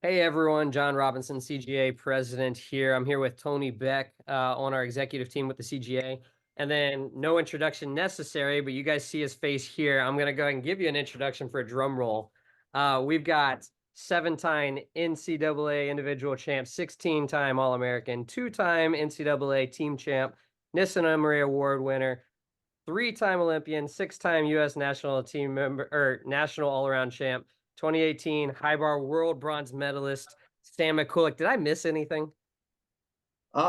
Hey everyone, John Robinson, CGA president here. I'm here with Tony Beck on our executive team with the CGA. And then no introduction necessary, but you guys see his face here. I'm going to go ahead and give you an introduction for a drum roll. We've got 7-time NCAA individual champ, 16-time All-American, 2-time NCAA team champ, Nissen Emery Award winner, 3-time Olympian, 6-time U.S. national team member or national all-around champ, 2018 high bar world bronze medalist, Sam Mikulak. Did I miss anything? You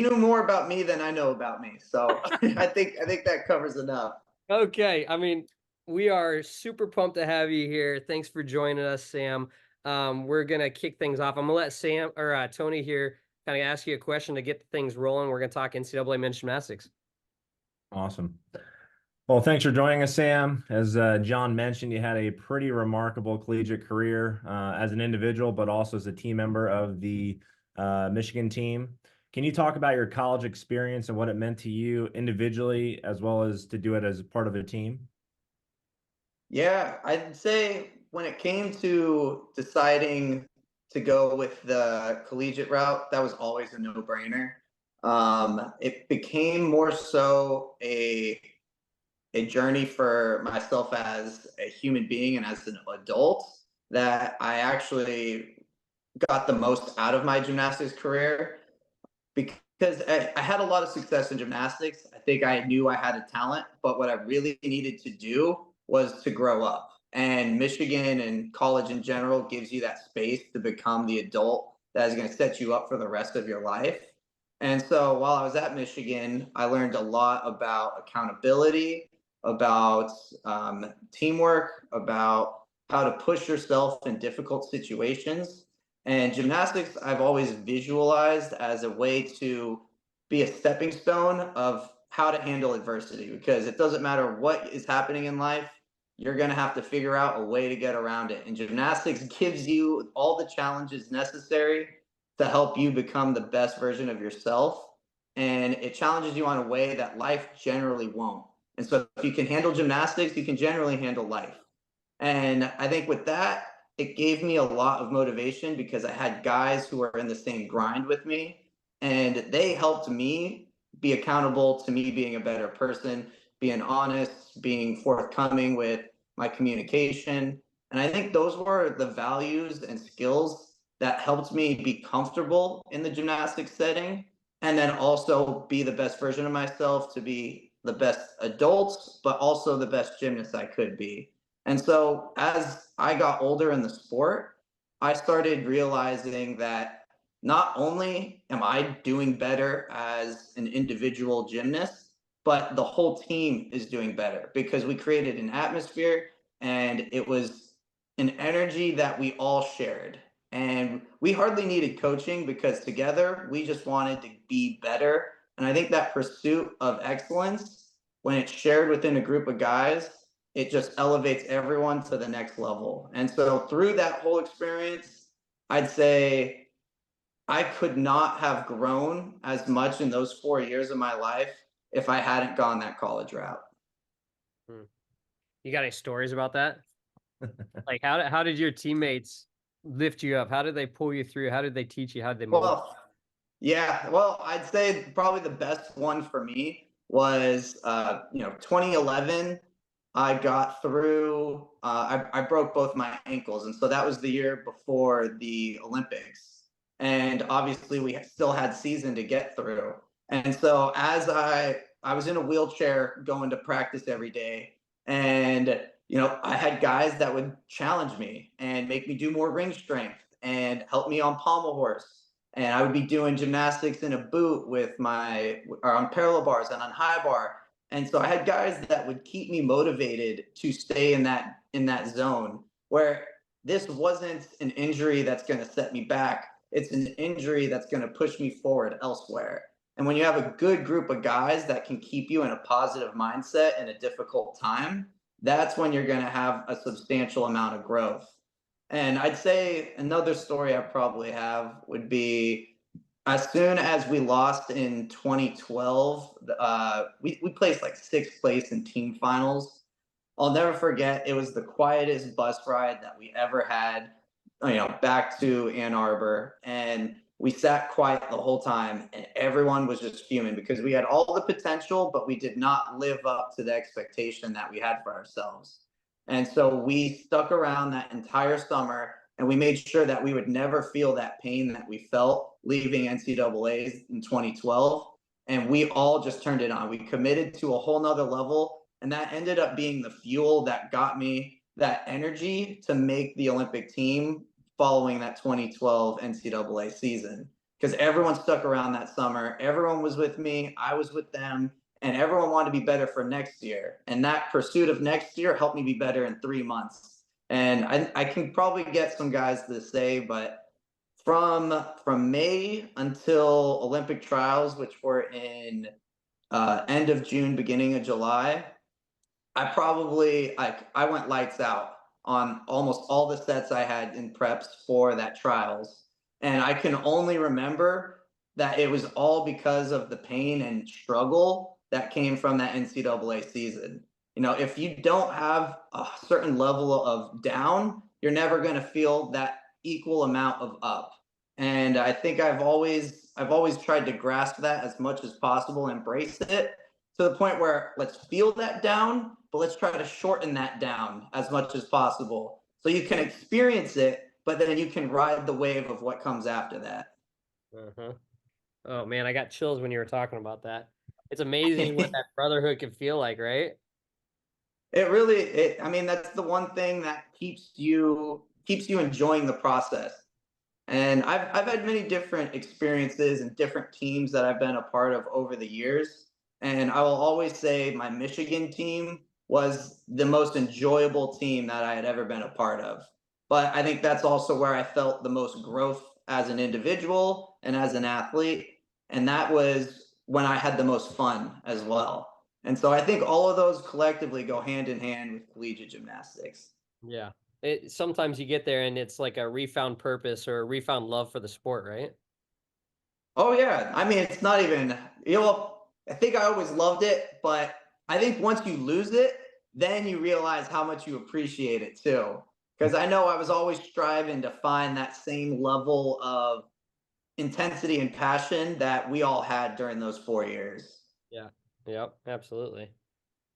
know more about me than I know about me, so I think that covers enough. Okay, I mean, we are super pumped to have you here. Thanks for joining us, Sam. We're gonna kick things off. I'm gonna let Sam or Tony here kind of ask you a question to get things rolling. We're gonna talk NCAA men's gymnastics. Awesome. Well, thanks for joining us, Sam. As John mentioned, you had a pretty remarkable collegiate career as an individual, but also as a team member of the Michigan team. Can you talk about your college experience and what it meant to you individually, as well as to do it as part of a team? Yeah, I'd say when it came to deciding to go with the collegiate route, that was always a no-brainer. It became more so a journey for myself as a human being and as an adult that I actually got the most out of my gymnastics career because I had a lot of success in gymnastics. I think I knew I had a talent, but what I really needed to do was to grow up. And Michigan and college in general gives you that space to become the adult that is going to set you up for the rest of your life. And so while I was at Michigan, I learned a lot about accountability, about teamwork, about how to push yourself in difficult situations. And gymnastics, I've always visualized as a way to be a stepping stone of how to handle adversity because it doesn't matter what is happening in life, you're going to have to figure out a way to get around it. And gymnastics gives you all the challenges necessary to help you become the best version of yourself. And it challenges you on a way that life generally won't. And so if you can handle gymnastics, you can generally handle life. And I think with that, it gave me a lot of motivation because I had guys who were in the same grind with me and they helped me be accountable to me being a better person, being honest, being forthcoming with my communication. And I think those were the values and skills that helped me be comfortable in the gymnastics setting and then also be the best version of myself to be the best adult, but also the best gymnast I could be. And so as I got older in the sport, I started realizing that not only am I doing better as an individual gymnast, but the whole team is doing better because we created an atmosphere and it was an energy that we all shared. And we hardly needed coaching because together we just wanted to be better. And I think that pursuit of excellence, when it's shared within a group of guys, it just elevates everyone to the next level. And so through that whole experience, I'd say I could not have grown as much in those 4 years of my life if I hadn't gone that college route. Hmm. You got any stories about that? Like how did your teammates lift you up? How did they pull you through? How did they teach you? How did they mold? Well, yeah, well, I'd say probably the best one for me was 2011. I got through. I broke both my ankles, and so that was the year before the Olympics. And obviously, we still had season to get through. And so as I was in a wheelchair going to practice every day, and I had guys that would challenge me and make me do more ring strength and help me on pommel horse, and I would be doing gymnastics in a boot with my or on parallel bars and on high bar. And so I had guys that would keep me motivated to stay in that zone where this wasn't an injury that's going to set me back. It's an injury that's going to push me forward elsewhere. And when you have a good group of guys that can keep you in a positive mindset in a difficult time, that's when you're going to have a substantial amount of growth. And I'd say another story I probably have would be as soon as we lost in 2012, we placed like sixth place in team finals. I'll never forget. It was the quietest bus ride that we ever had, back to Ann Arbor. And we sat quiet the whole time, and everyone was just fuming because we had all the potential, but we did not live up to the expectation that we had for ourselves. And so we stuck around that entire summer, and we made sure that we would never feel that pain that we felt leaving NCAA's in 2012. And we all just turned it on. We committed to a whole nother level. And that ended up being the fuel that got me that energy to make the Olympic team following that 2012 NCAA season. Because everyone stuck around that summer. Everyone was with me. I was with them. And everyone wanted to be better for next year. And that pursuit of next year helped me be better in 3 months. And I can probably get some guys to say, but from May until Olympic trials, which were in end of June, beginning of July, I went lights out on almost all the sets I had in preps for that trials. And I can only remember that it was all because of the pain and struggle that came from that NCAA season. If you don't have a certain level of down, you're never going to feel that equal amount of up. And I think I've always tried to grasp that as much as possible, embrace it to the point where let's feel that down, but let's try to shorten that down as much as possible so you can experience it, but then you can ride the wave of what comes after that. Uh-huh. Oh man, I got chills when you were talking about that. It's amazing what that brotherhood can feel like, right? I mean, that's the one thing that keeps you enjoying the process. And I've had many different experiences and different teams that I've been a part of over the years. And I will always say my Michigan team was the most enjoyable team that I had ever been a part of. But I think that's also where I felt the most growth as an individual and as an athlete. And that was when I had the most fun as well. And so I think all of those collectively go hand in hand with collegiate gymnastics. Yeah. Sometimes you get there and it's like a refound purpose or a refound love for the sport, right? Oh yeah, I mean it's not even I think I always loved it, but I think once you lose it, then you realize how much you appreciate it too. Because I know I was always striving to find that same level of intensity and passion that we all had during those 4 years. Yeah. Yep. Absolutely.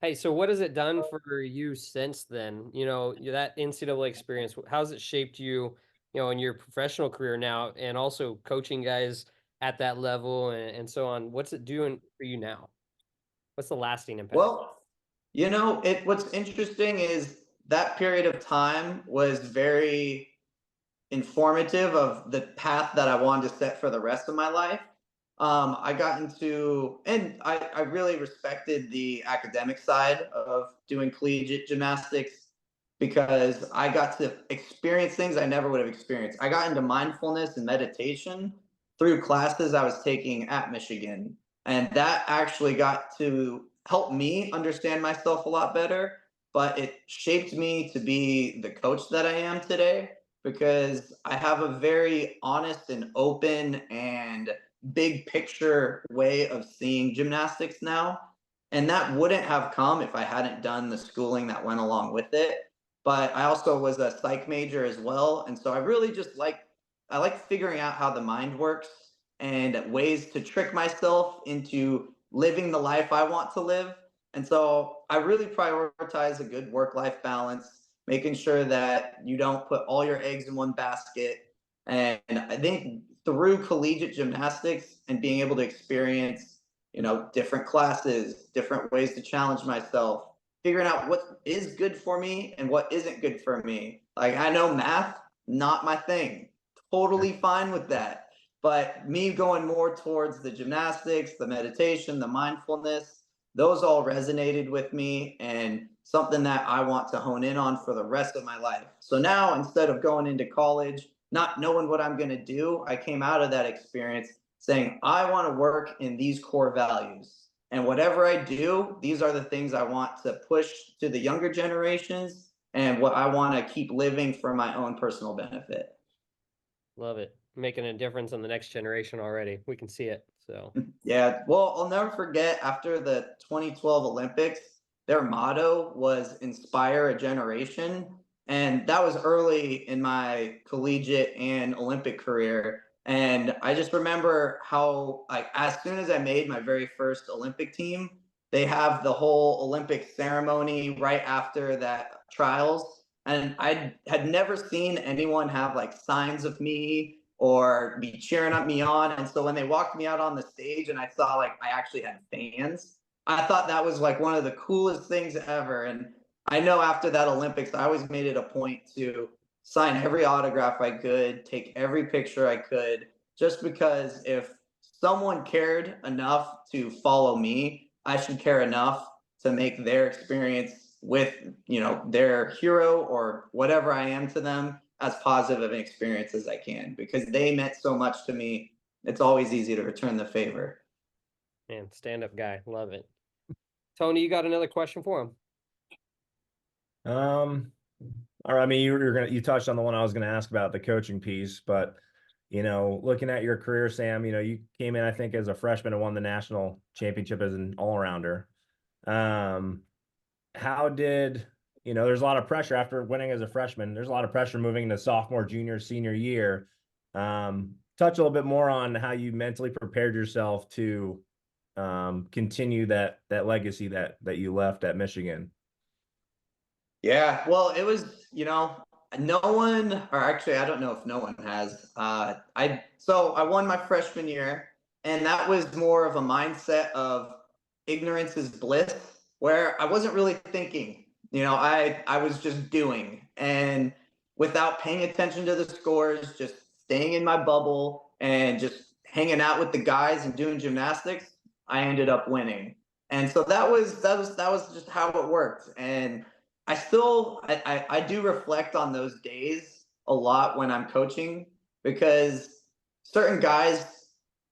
Hey, so what has it done for you since then? That NCAA experience, how's it shaped you, in your professional career now and also coaching guys at that level and so on? What's it doing for you now? What's the lasting impact? Well, what's interesting is that period of time was very informative of the path that I wanted to set for the rest of my life. I got into, and I really respected the academic side of doing collegiate gymnastics because I got to experience things I never would have experienced. I got into mindfulness and meditation through classes I was taking at Michigan. And that actually got to help me understand myself a lot better, but it shaped me to be the coach that I am today because I have a very honest and open and big picture way of seeing gymnastics now. And that wouldn't have come if I hadn't done the schooling that went along with it. But I also was a psych major as well. And so I really just I like figuring out how the mind works and ways to trick myself into living the life I want to live. And so I really prioritize a good work life balance, making sure that you don't put all your eggs in one basket. And I think through collegiate gymnastics and being able to experience, different classes, different ways to challenge myself, figuring out what is good for me and what isn't good for me. Like I know math, not my thing. Totally fine with that. But me going more towards the gymnastics, the meditation, the mindfulness, those all resonated with me and something that I want to hone in on for the rest of my life. So now instead of going into college, not knowing what I'm going to do, I came out of that experience saying, I want to work in these core values. And whatever I do, these are the things I want to push to the younger generations and what I want to keep living for my own personal benefit. Love it. Making a difference in the next generation already. We can see it. So, Yeah, well, I'll never forget after the 2012 Olympics, their motto was inspire a generation. And that was early in my collegiate and Olympic career. And I just remember how, like, as soon as I made my very first Olympic team, they have the whole Olympic ceremony right after that trials. And I had never seen anyone have like signs of me or be cheering up me on. And so when they walked me out on the stage and I saw like I actually had fans, I thought that was like one of the coolest things ever. And I know after that Olympics, I always made it a point to sign every autograph I could, take every picture I could, just because if someone cared enough to follow me, I should care enough to make their experience with, you know, their hero or whatever I am to them as positive of an experience as I can, because they meant so much to me. It's always easy to return the favor. Man, stand-up guy. Love it. Tony, you got another question for him? All right. I mean, you touched on the one I was gonna ask about, the coaching piece, but looking at your career, Sam, you came in, I think, as a freshman and won the national championship as an all-arounder. How did, there's a lot of pressure after winning as a freshman. There's a lot of pressure moving into sophomore, junior, senior year. Touch a little bit more on how you mentally prepared yourself to continue that legacy that you left at Michigan. Yeah, well, it was, no one, or actually, I don't know if no one has. I won my freshman year, and that was more of a mindset of ignorance is bliss, where I wasn't really thinking. I was just doing, and without paying attention to the scores, just staying in my bubble and just hanging out with the guys and doing gymnastics, I ended up winning. And so that was just how it worked. And I do reflect on those days a lot when I'm coaching, because certain guys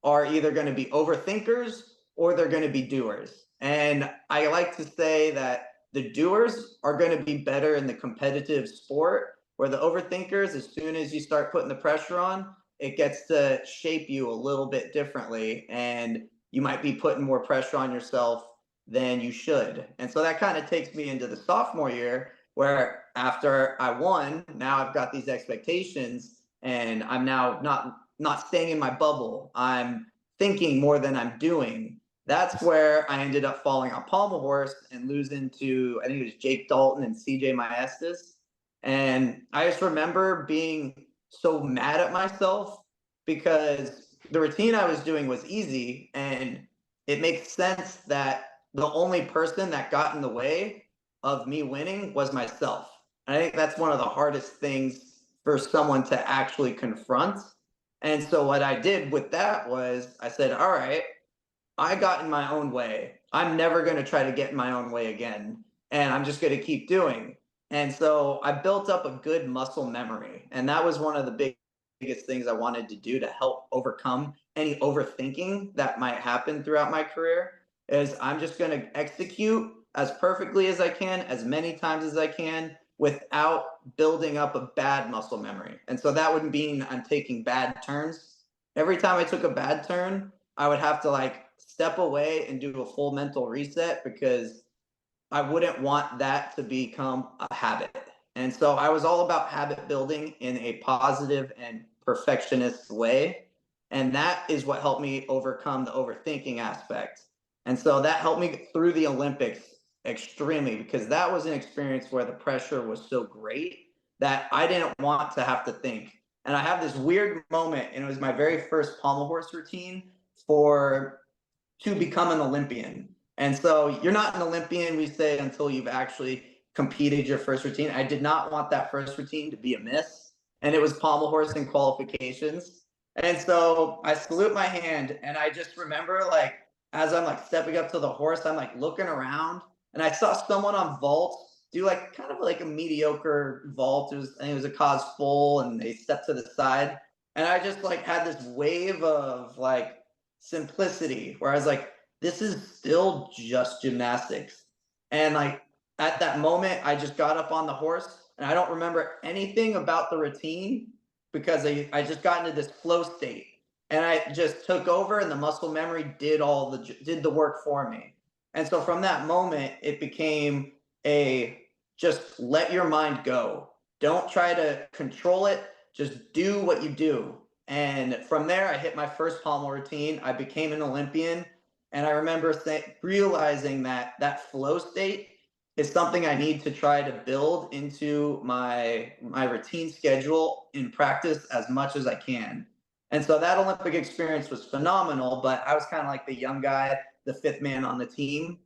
are either going to be overthinkers or they're going to be doers. And I like to say that the doers are going to be better in the competitive sport, where the overthinkers, as soon as you start putting the pressure on, it gets to shape you a little bit differently. And you might be putting more pressure on yourself than you should. And so that kind of takes me into the sophomore year, where after I won, now I've got these expectations, and I'm now not staying in my bubble. I'm thinking more than I'm doing. That's where I ended up falling on pommel horse and losing to, I think it was Jake Dalton and CJ Maestas. And I just remember being so mad at myself, because the routine I was doing was easy, and it makes sense that the only person that got in the way of me winning was myself. And I think that's one of the hardest things for someone to actually confront. And so what I did with that was I said, all right, I got in my own way. I'm never going to try to get in my own way again. And I'm just going to keep doing. And so I built up a good muscle memory. And that was one of the biggest things I wanted to do to help overcome any overthinking that might happen throughout my career. Is I'm just going to execute as perfectly as I can, as many times as I can, without building up a bad muscle memory. And so that would mean I'm taking bad turns. Every time I took a bad turn, I would have to like step away and do a full mental reset, because I wouldn't want that to become a habit. And so I was all about habit building in a positive and perfectionist way. And that is what helped me overcome the overthinking aspect. And so that helped me through the Olympics extremely, because that was an experience where the pressure was so great that I didn't want to have to think. And I have this weird moment, and it was my very first pommel horse routine to become an Olympian. And so you're not an Olympian, we say, until you've actually competed your first routine. I did not want that first routine to be a miss. And it was pommel horse in qualifications. And so I salute my hand, and I just remember, like, as I'm like stepping up to the horse, I'm like looking around, and I saw someone on vault do like kind of like a mediocre vault. I think it was a cause full, and they stepped to the side. And I just like had this wave of like simplicity, where I was like, this is still just gymnastics. And like at that moment, I just got up on the horse, and I don't remember anything about the routine, because I just got into this flow state, and I just took over, and the muscle memory did the work for me. And so from that moment, it became a just let your mind go. Don't try to control it. Just do what you do. And from there, I hit my first pommel routine. I became an Olympian. And I remember realizing that that flow state is something I need to try to build into my routine schedule in practice as much as I can. And so that Olympic experience was phenomenal, but I was kind of like the young guy, the fifth man on the team.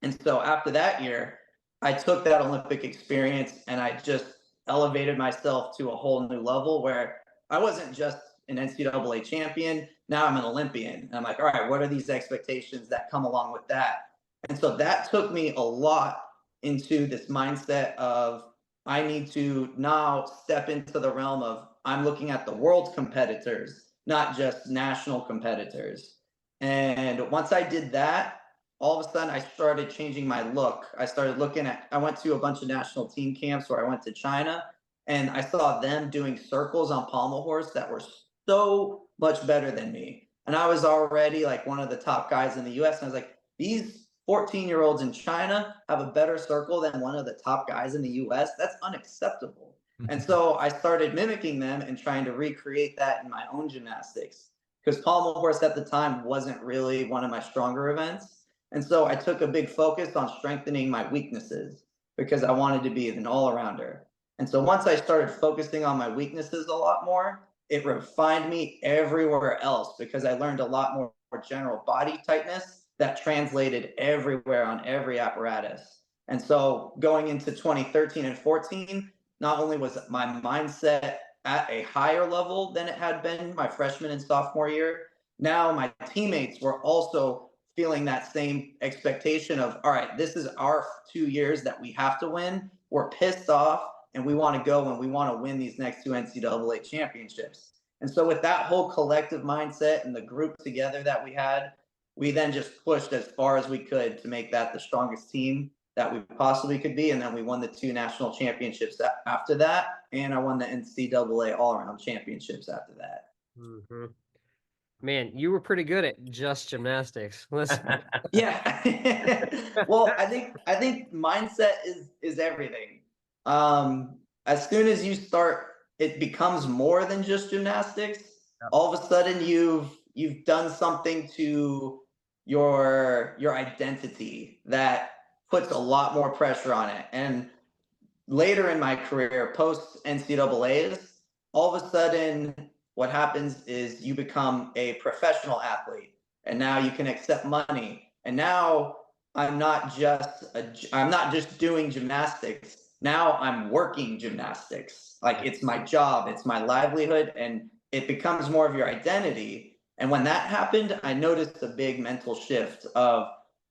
And so after that year, I took that Olympic experience and I just elevated myself to a whole new level where I wasn't just an NCAA champion. Now I'm an Olympian. And I'm like, all right, what are these expectations that come along with that? And so that took me a lot into this mindset of I need to now step into the realm of I'm looking at the world's competitors, not just national competitors. And once I did that, all of a sudden I started changing my look. I went to a bunch of national team camps where I went to China and I saw them doing circles on pommel horse that were so much better than me. And I was already like one of the top guys in the US. And I was like, these 14-year-olds in China have a better circle than one of the top guys in the US. That's unacceptable. And so I started mimicking them and trying to recreate that in my own gymnastics because pommel horse at the time wasn't really one of my stronger events. And so I took a big focus on strengthening my weaknesses because I wanted to be an all-arounder. And so once I started focusing on my weaknesses a lot more, it refined me everywhere else because I learned a lot more general body tightness that translated everywhere on every apparatus. And so going into 2013 and 14, not only was my mindset at a higher level than it had been my freshman and sophomore year, now my teammates were also feeling that same expectation of, all right, this is our 2 years that we have to win. We're pissed off and we want to go and we want to win these next two NCAA championships. And so with that whole collective mindset and the group together that we had, we then just pushed as far as we could to make that the strongest team that we possibly could be. And then we won the two national championships after that. And I won the NCAA all-around championships after that. Mm-hmm. Man, you were pretty good at just gymnastics. Yeah. Well, I think mindset is everything. As soon as you start, it becomes more than just gymnastics. Yep. All of a sudden, you've done something to your identity that puts a lot more pressure on it. And later in my career, post NCAAs, all of a sudden, what happens is you become a professional athlete, and now you can accept money. And now I'm not just doing gymnastics. Now I'm working gymnastics. Like it's my job, it's my livelihood, and it becomes more of your identity. And when that happened, I noticed a big mental shift of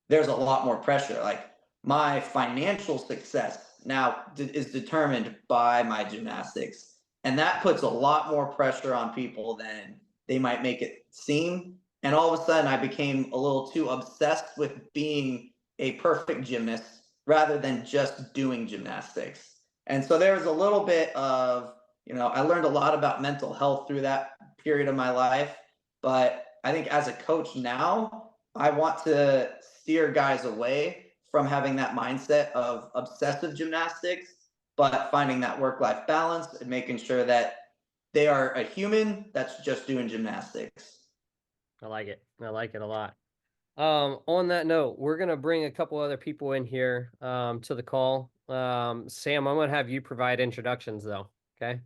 there's a lot more pressure. Like my financial success now is determined by my gymnastics. And that puts a lot more pressure on people than they might make it seem. And all of a sudden, I became a little too obsessed with being a perfect gymnast rather than just doing gymnastics. And so there was a little bit of, I learned a lot about mental health through that period of my life. But I think as a coach now, I want to steer guys away from having that mindset of obsessive gymnastics, but finding that work-life balance and making sure that they are a human that's just doing gymnastics. I like it. I like it a lot. On that note, we're going to bring a couple other people in here to the call. Sam, I'm going to have you provide introductions though. Okay.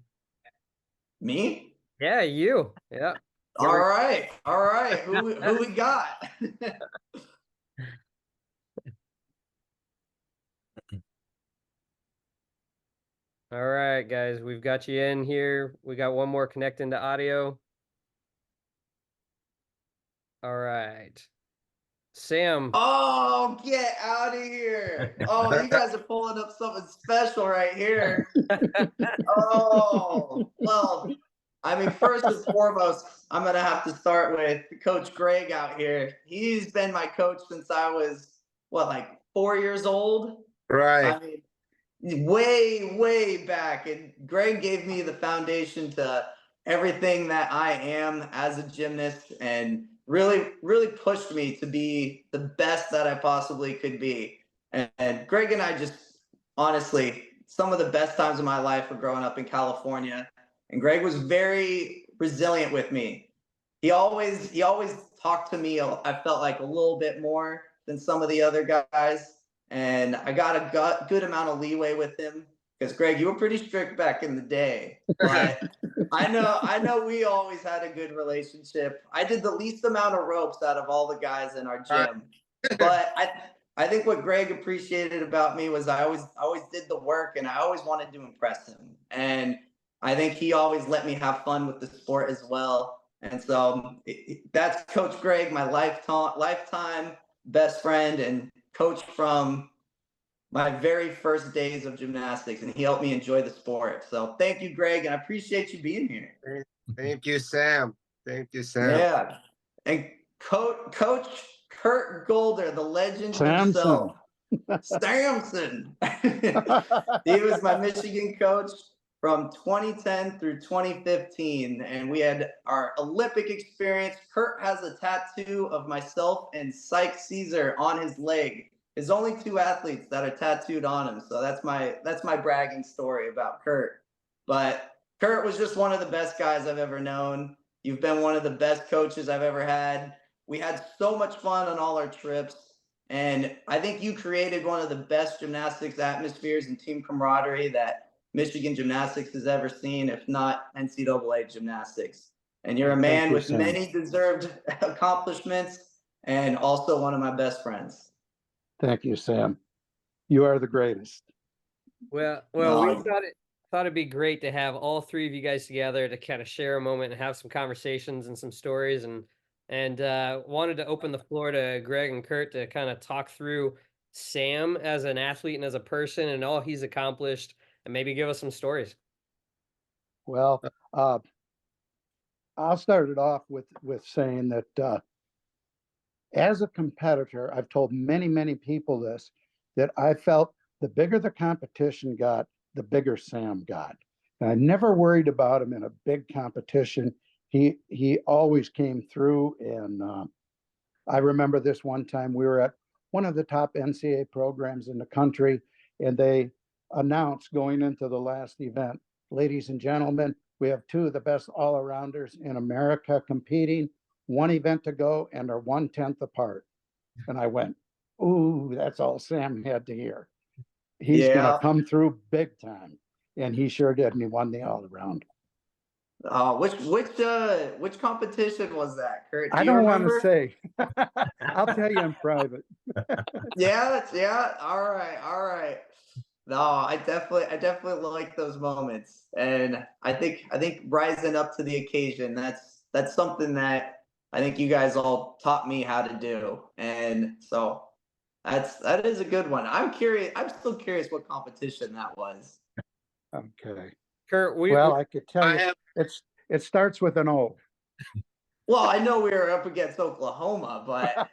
Me? Yeah, you. Yeah. All right. Who we got? All right, guys, we've got you in here. We got one more connecting to audio. All right. Sam. Oh, get out of here. Oh, you guys are pulling up something special right here. Oh, well, I mean, first and foremost, I'm going to have to start with Coach Greg out here. He's been my coach since I was, like 4 years old? Right. I mean, way back. And Greg gave me the foundation to everything that I am as a gymnast. And really pushed me to be the best that I possibly could be. And Greg and I just honestly, some of the best times of my life were growing up in California. And Greg was very resilient with me. He always talked to me, I felt like, a little bit more than some of the other guys. And I got a good amount of leeway with him because, Greg, you were pretty strict back in the day. But I know we always had a good relationship. I did the least amount of ropes out of all the guys in our gym. But I think what Greg appreciated about me was I always did the work, and I always wanted to impress him. And I think he always let me have fun with the sport as well. And so that's Coach Greg, my lifetime best friend and coach from my very first days of gymnastics, and he helped me enjoy the sport. So thank you, Greg, and I appreciate you being here. Thank you, Sam. Thank you, Sam. Yeah. And Coach Kurt Golder, the legend Samson. himself. Samson. He was my Michigan coach from 2010 through 2015, and we had our Olympic experience. Kurt has a tattoo of myself and Syke Caesar on his leg. There's only 2 athletes that are tattooed on him, so that's my bragging story about Kurt. But Kurt was just one of the best guys I've ever known. You've been one of the best coaches I've ever had. We had so much fun on all our trips, and I think you created one of the best gymnastics atmospheres and team camaraderie that Michigan gymnastics has ever seen, if not NCAA gymnastics. And you're a man with many deserved accomplishments, and also one of my best friends. Thank you, Sam. You are the greatest. Well, we thought it'd be great to have all 3 of you guys together to kind of share a moment and have some conversations and some stories, and wanted to open the floor to Greg and Kurt to kind of talk through Sam as an athlete and as a person and all he's accomplished, and maybe give us some stories. Well, I'll start it off with saying that as a competitor, I've told many people this, that I felt the bigger the competition got, the bigger Sam got. And I never worried about him in a big competition. He always came through. And I remember this one time we were at one of the top NCAA programs in the country, and they announced going into the last event, ladies and gentlemen, we have 2 of the best all-arounders in America competing, 1 event to go, and are 1/10 apart. And I went, ooh, that's all Sam had to hear. He's going to come through big time. And he sure did. And he won the all around. Which competition was that, Kurt? I don't want to say. I'll tell you in private. Yeah. All right. No, I definitely like those moments. And I think rising up to the occasion, that's something that I think you guys all taught me how to do. And so that is a good one. I'm still curious what competition that was. Okay. Kurt, I could tell you it starts with an O. Well, I know we were up against Oklahoma, but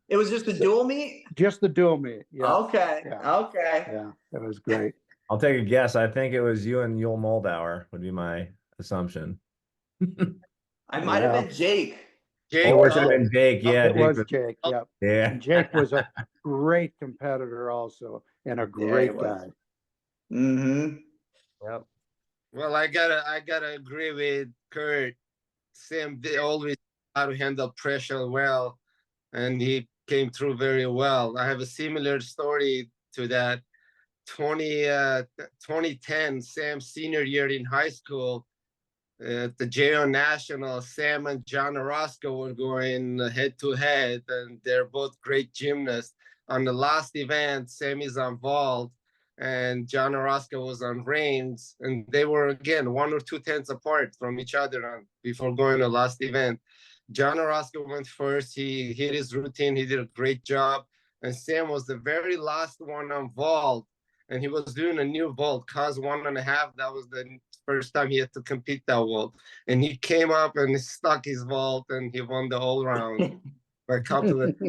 it was just a dual meet? Just the dual meet. Yeah. Okay. Yeah, it was great. I'll take a guess. I think it was you and Yul Moldauer would be my assumption. I might have been Jake. Or it should have been Jake. Yeah, it was Jake. Yeah. Yeah. And Jake was a great competitor also, and a great guy. Mm-hmm. Yep. Well, I gotta agree with Kurt. Sam always how to handle pressure well, and he came through very well. I have a similar story to that. 2010, Sam's senior year in high school, at the JO National, Sam and John Orozco were going head to head, and they're both great gymnasts. On the last event, Sam is on vault, and John Orozco was on reins, and they were again 1 or 2 tenths apart from each other before going to the last event. John Orozco went first. He hit his routine. He did a great job, and Sam was the very last one on vault, and he was doing a new vault, cos 1.5. That was the first time he had to compete that vault, and he came up and he stuck his vault, and he won the all round.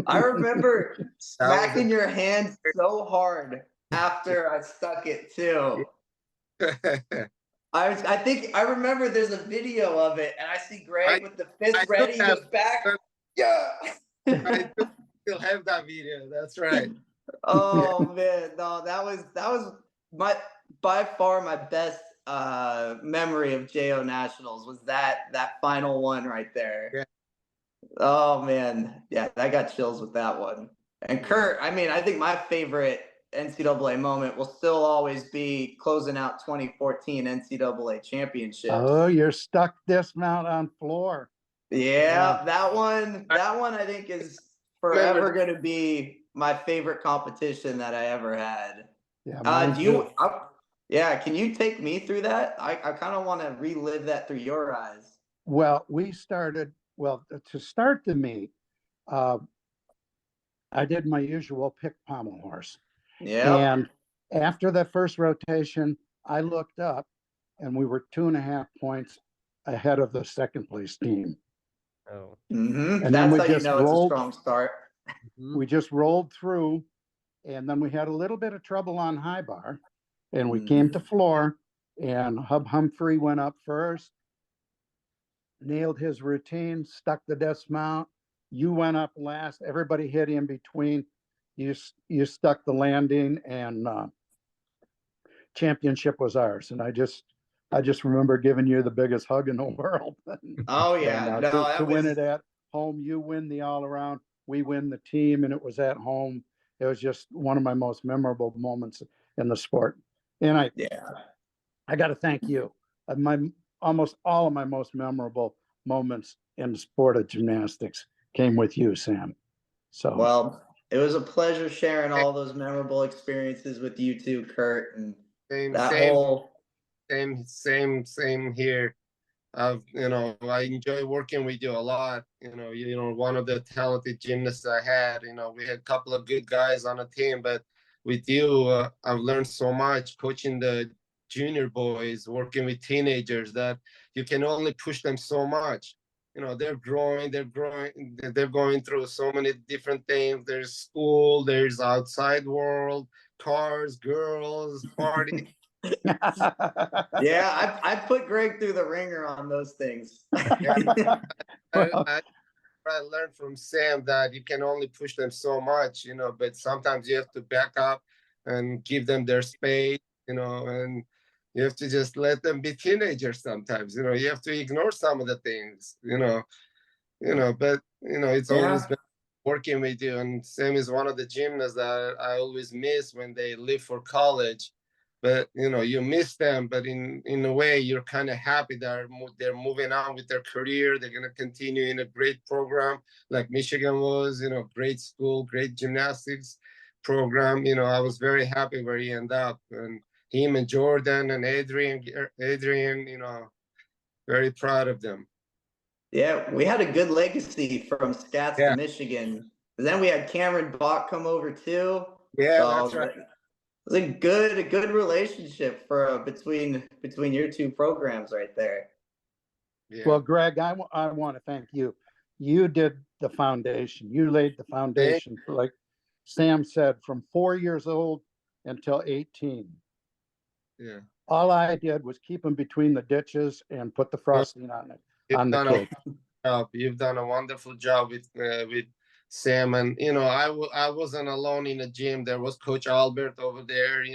I remember smacking your hand so hard after I stuck it too. I think I remember there's a video of it, and I see Greg I with the fist I still ready. He have goes back. Yeah. I still have that video. That's right. Oh man, no, that was my by far my best memory of JO Nationals was that final one right there. Yeah. Oh man, yeah, I got chills with that one. And Kurt, I mean, I think my favorite NCAA moment will still always be closing out 2014 NCAA championships. Oh, you're stuck dismount on floor. Yeah, that one I think is Remember forever going to be my favorite competition that I ever had. Yeah, mine Do too. you? Yeah, can you take me through that? I kind of want to relive that through your eyes. Well, to start the meet, uh, I did my usual pick pommel horse. Yep. And after that first rotation, I looked up and we were 2.5 points ahead of the second place team. Oh. Mm-hmm. And then That's we how you just know it's a rolled, strong start. we just rolled through. And then we had a little bit of trouble on high bar. And we came to floor, and Hub Humphrey went up first, nailed his routine, stuck the dismount. You went up last. Everybody hit in between. You stuck the landing, and championship was ours. And I just remember giving you the biggest hug in the world. Oh And yeah, no, to that win was it at home, you win the all around, we win the team, and it was at home. It was just one of my most memorable moments in the sport. And yeah. I got to thank you. My almost all of my most memorable moments in the sport of gymnastics came with you, Sam. So Well, it was a pleasure sharing all those memorable experiences with you too, Kurt, and same that same whole. same here. I enjoy working with you a lot. One of the talented gymnasts I had. We had a couple of good guys on the team, but with you, I've learned so much coaching the junior boys, working with teenagers that you can only push them so much. They're going through so many different things. There's school, there's outside world, cars, girls, party. Yeah, I put Greg through the ringer on those things. Yeah, well, I learned from Sam that you can only push them so much, but sometimes you have to back up and give them their space, and you have to just let them be teenagers sometimes, you have to ignore some of the things, but it's always Yeah. been working with you. And Sam is one of the gymnasts that I always miss when they leave for college. But you miss them, but in a way you're kind of happy that they're moving on with their career. They're going to continue in a great program like Michigan was, great school, great gymnastics program. I was very happy where he ended up, and him and Jordan and Adrian, very proud of them. Yeah, we had a good legacy from Scats to Yeah, Michigan. Then we had Cameron Bach come over too. yeah, that's So right. it was a good relationship for between your two programs right there. Yeah. well, Greg, I want to thank you. You did the foundation. You laid the foundation for, like Sam said, from 4 years old until 18. Yeah. All I did was keep them between the ditches and put the frosting on it, on the cake. Job. You've done a wonderful job with Sam, and I wasn't alone in the gym. There was Coach Albert over there,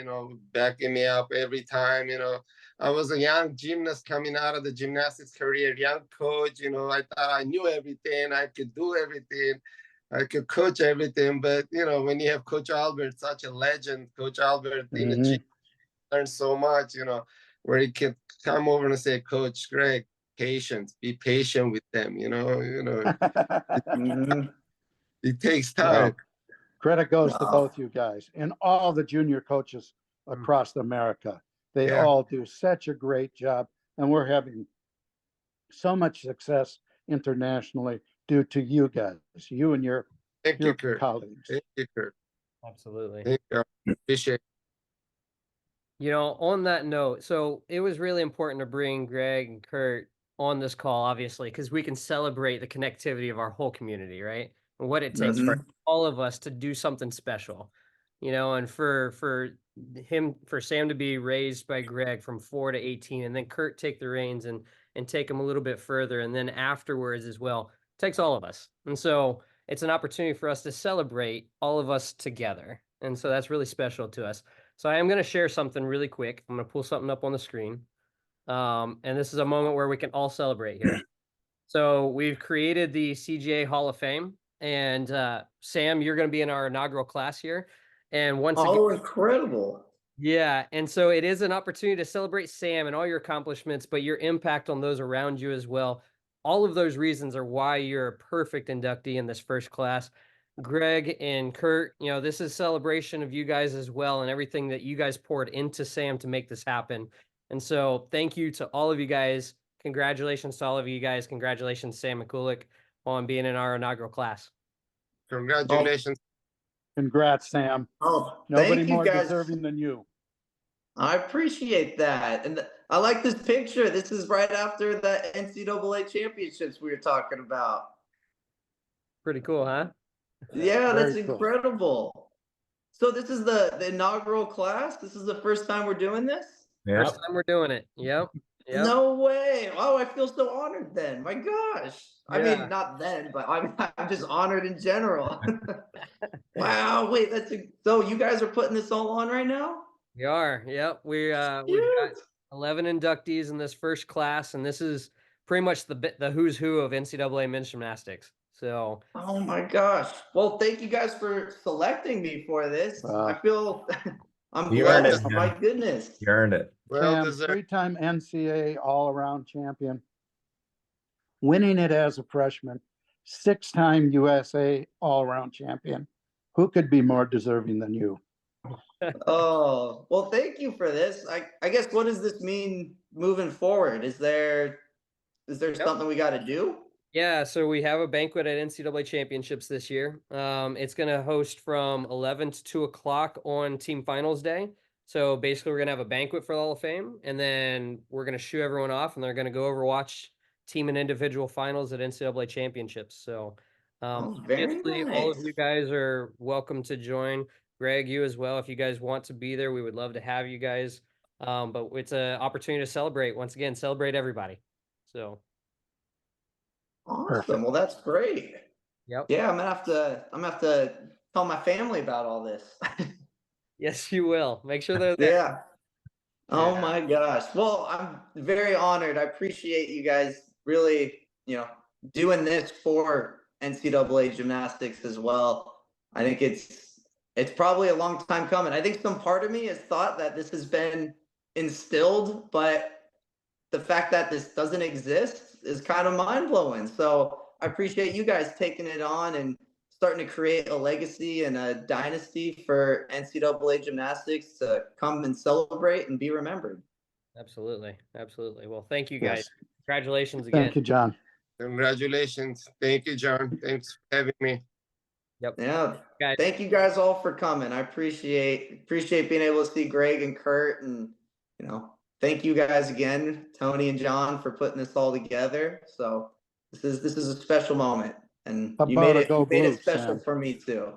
backing me up every time. I was a young gymnast coming out of the gymnastics career, young coach. I thought I knew everything, I could do everything, I could coach everything. But when you have Coach Albert, such a legend, Coach Albert in the gym, learned so much. Where he could come over and say, Coach Greg, patience, be patient with them, Mhm. it takes Well, time. credit goes to No. both you guys and all the junior coaches across America. They Yeah. all do such a great job, and we're having so much success internationally due to you guys, you and your Thank you, Kurt. colleagues. Thank you, Kurt. Absolutely. Thank you. Appreciate On that note, so it was really important to bring Greg and Kurt on this call, obviously, because we can celebrate the connectivity of our whole community, right? And what it takes for Mhm. all of us to do something special, and for for Sam to be raised by Greg from 4 to 18, and then Kurt take the reins and take him a little bit further, and then afterwards as well, takes all of us. And so it's an opportunity for us to celebrate all of us together. And so that's really special to us. So I am going to share something really quick. I'm going to pull something up on the screen. And this is a moment where we can all celebrate here. So we've created the CGA Hall of Fame, and Sam, you're going to be in our inaugural class here. And once Oh, again, incredible. yeah, and so it is an opportunity to celebrate Sam and all your accomplishments, but your impact on those around you as well. All of those reasons are why you're a perfect inductee in this first class. Greg and Kurt, you know, this is celebration of you guys as well and everything that you guys poured into Sam to make this happen. And so thank you to all of you guys. Congratulations to all of you guys. Congratulations, Sam Mikulak, on being in our inaugural class. Congratulations. Congrats, Sam. Oh, Nobody thank you more guys. deserving than you. I appreciate that. And I like this picture. This is right after the NCAA championships we were talking about. Pretty cool, huh? Yeah, that's Very cool. incredible. So this is the inaugural class? This is the first time we're doing this? Yeah. First time we're doing it. Yep. Yep. No way. Oh, I feel so honored then. My gosh. I Yeah. mean, not then, but I'm just honored in general. Wow, wait, so you guys are putting this all on right now? We are. Yep. We've got Cute. 11 inductees in this first class, and this is pretty much the who's who of NCAA men's gymnastics. So Oh my gosh. Well, thank you guys for selecting me for this. I feel I'm You earned blessed. it, My man. goodness. You earned it. Well Sam, deserved. three-time NCAA all-around champion, winning it as a freshman, six-time USA all-around champion. Who could be more deserving than you? Oh, well, thank you for this. I guess what does this mean moving forward? Is there something we got to do? yeah, so we have a banquet at NCAA championships this year. It's going to host from 11 to 2 o'clock on team finals day. So basically we're going to have a banquet for the Hall of Fame, and then we're going to shoo everyone off, and they're going to go over watch team and individual finals at NCAA championships. So Very obviously all of nice. you guys are welcome to join. Greg, you as well. If you guys want to be there, we would love to have you guys. But it's an opportunity to celebrate, once again, celebrate everybody. So Awesome. Perfect. Well, that's great. yep. Yeah, I'm gonna have to tell my family about all this. Yes, you will. Make sure they're there. Yeah. Oh Yeah. my gosh. Well, I'm very honored. I appreciate you guys really, doing this for NCAA gymnastics as well. I think it's probably a long time coming. I think some part of me has thought that this has been instilled, but the fact that this doesn't exist is kind of mind blowing. So I appreciate you guys taking it on and starting to create a legacy and a dynasty for NCAA gymnastics to come and celebrate and be remembered. Absolutely. Absolutely. Well, thank you guys. Yes. Congratulations again. Thank you, John. Congratulations. Thank you, John. Thanks for having me. Yep. Yeah. Guys. Thank you guys all for coming. I appreciate being able to see Greg and Kurt, and thank you guys again, Tony and John, for putting this all together. So this is a special moment, and How you about made a it go blue, special Sam? for me too.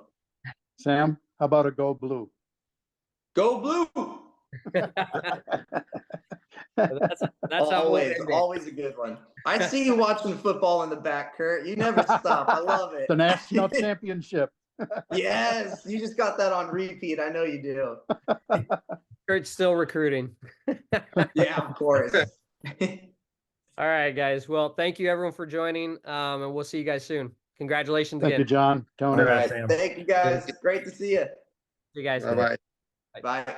Sam, how about a go blue? Go blue! That's how we'll end it. Always a good one. I see you watching football in the back, Kurt. You never stop. I love it. The national championship. Yes, you just got that on repeat. I know you do. Kurt's still recruiting. Yeah, of course. All right, guys. Well, thank you everyone for joining. And we'll see you guys soon. Congratulations Thank again. you, John. Tony. All right. Sam. Thank you guys. Great to see you. See you guys. Bye-bye. Bye.